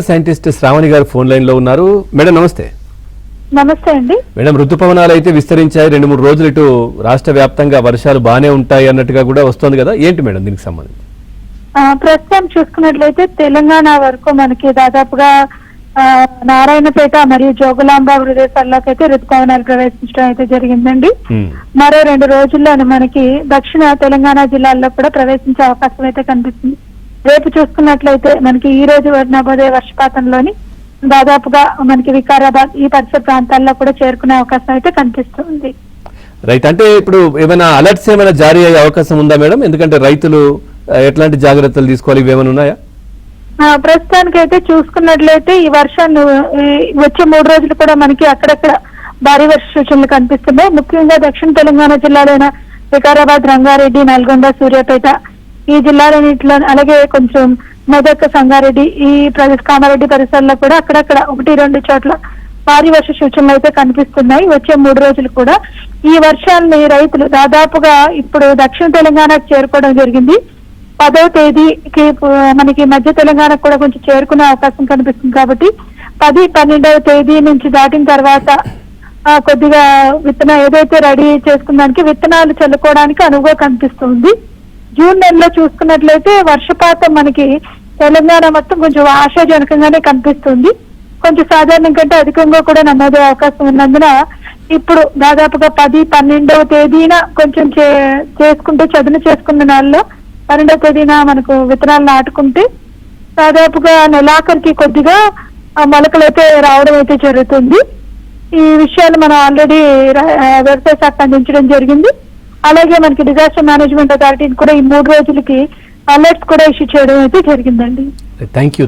Scientist Shravani గారు phone line లో ఉన్నారు. మేడం నమస్తే. నమస్తే అండి. మేడం, ఋతుపవనాలు అయితే విస్తరించాయి. 2-3 రోజులు ఇటు రాష్ట్ర వ్యాప్తంగా వర్షాలు బాగానే ఉంటాయి అన్నట్టుగా కూడా వస్తోంది కదా, ఏంటి మేడం దీనికి సంబంధించి? ప్రస్తుతం చూసుకున్నట్లయితే తెలంగాణ వరకు మనకి దాదాపుగా నారాయణపేట మరియు జోగులాంబ ప్రదేశాల్లోకి అయితే ఋతుపవనాలు ప్రవేశించడం అయితే జరిగిందండి. మరో 2 రోజుల్లోనే మనకి దక్షిణ తెలంగాణ జిల్లాల్లో కూడా ప్రవేశించే అవకాశం అయితే కనిపిస్తుంది. రేపు చూసుకున్నట్లయితే మనకి ఈ రోజు నమోదే వర్షపాతంలోని దాదాపుగా మనకి వికారాబాద్ ఈ పరిసర ప్రాంతాల్లో కూడా చేరుకునే అవకాశం అయితే కనిపిస్తుంది. రైట్, అంటే ఇప్పుడు ఏమైనా అలర్ట్స్ ఏమైనా జారీ అయ్యే అవకాశం ఉందా మేడం? ఎందుకంటే రైతులు ఎట్లాంటి జాగ్రత్తలు తీసుకోవాలి, ఇవేమైనా ఉన్నాయా? ప్రస్తుతానికైతే చూసుకున్నట్లయితే ఈ వర్షాన్ని వచ్చే 3 రోజులు కూడా మనకి అక్కడక్కడ భారీ వర్ష సూచనలు కనిపిస్తున్నాయి. ముఖ్యంగా దక్షిణ తెలంగాణ జిల్లాలైన వికారాబాద్, రంగారెడ్డి, నల్గొండ, సూర్యాపేట ఈ జిల్లాలన్నింటిలో, అలాగే కొంచెం మెదక్, సంగారెడ్డి ఈ కామారెడ్డి పరిసరాల్లో కూడా అక్కడక్కడ 1-2 చోట్ల భారీ వర్ష సూచనలు అయితే కనిపిస్తున్నాయి. వచ్చే 3 రోజులు కూడా ఈ వర్షాలని రైతులు దాదాపుగా ఇప్పుడు దక్షిణ తెలంగాణకు చేరుకోవడం జరిగింది. 10వ తేదీకి మనకి మధ్య తెలంగాణకు కూడా కొంచెం చేరుకునే అవకాశం కనిపిస్తుంది. కాబట్టి 10-12వ తేదీ నుంచి దాటిన తర్వాత కొద్దిగా ఏదైతే రెడీ చేసుకున్నానికి విత్తనాలు చల్లుకోవడానికి అనువుగా కనిపిస్తుంది. జూన్ నెలలో చూసుకున్నట్లయితే వర్షపాతం మనకి తెలంగాణ మొత్తం కొంచెం ఆశాజనకంగానే కనిపిస్తుంది. కొంచెం సాధారణం కంటే అధికంగా కూడా నమోదే అవకాశం ఉన్నందున ఇప్పుడు దాదాపుగా 10-12వ తేదీన కొంచెం చేసుకుంటే చదును చేసుకున్న నెలలో 12వ తేదీన మనకు విత్తనాలు నాటుకుంటే దాదాపుగా నెలాఖరికి కొద్దిగా మొలకలు అయితే రావడం అయితే జరుగుతుంది. ఈ విషయాలు మనం ఆల్రెడీ వ్యవసాయ శాఖ అందించడం జరిగింది. అలాగే మనకి డిజాస్టర్ మేనేజ్మెంట్ అథారిటీ కూడా ఈ 3 రోజులకి అలర్ట్స్ కూడా ఇష్యూ చేయడం అయితే జరిగిందండి. Thank you.